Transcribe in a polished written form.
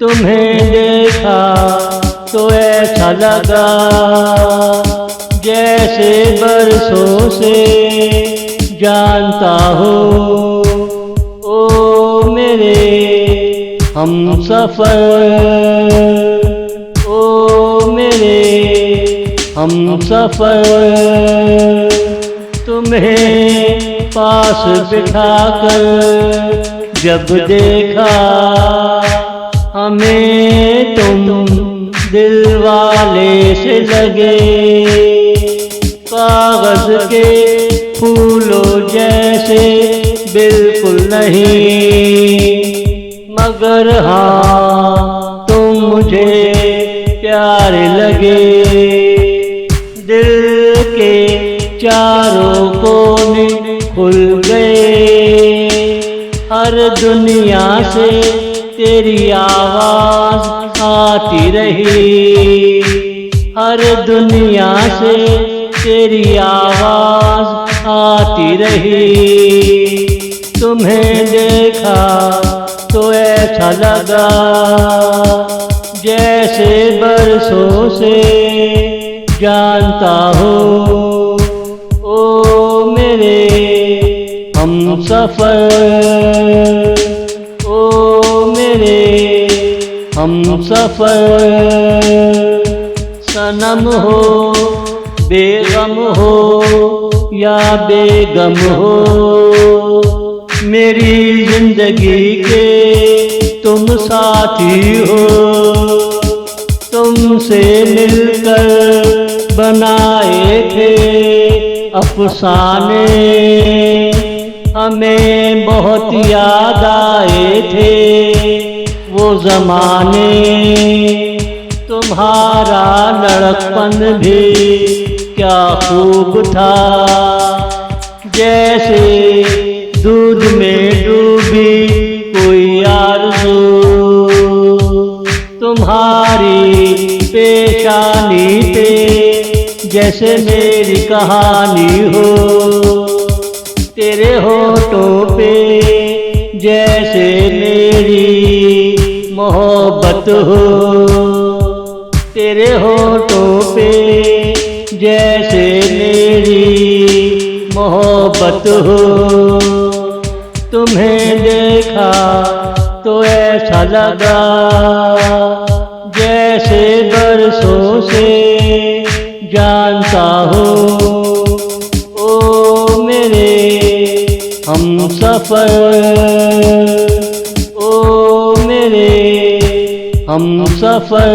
तुम्हें देखा तो ऐसा लगा जैसे बरसों से जानता हो। ओ मेरे हमसफर, ओ मेरे हमसफर, तुम्हें पास बिठाकर जब देखा हमें तुम दिल वाले से लगे। कागज के फूलों जैसे बिल्कुल नहीं, मगर हाँ तुम मुझे प्यारे लगे। दिल के चारों कोने खुल गए, हर दुनिया से तेरी आवाज आती रही, हर दुनिया से तेरी आवाज आती रही। तुम्हें देखा तो ऐसा लगा जैसे बरसों से जानता हो। ओ मेरे हमसफर, ओ मेरे हमसफर, सनम हो बेगम हो या बेगम हो, मेरी जिंदगी के तुम साथी हो। तुमसे मिलकर बनाए थे अफसाने, हमें बहुत याद आए थे वो ज़माने। तुम्हारा लड़कपन भी क्या खूब था, जैसे दूध में डूबी कोई आरज़ू। तुम्हारी पेशानी पे जैसे मेरी कहानी हो, तेरे होठों पे जैसे मेरी मोहब्बत हो, तेरे होठों पे जैसे मेरी मोहब्बत हो। तुम्हें देखा तो ऐसा लगा जैसे बरसों से जानता हो। ओ मेरे हमसफर, ओ मेरे हमसफर।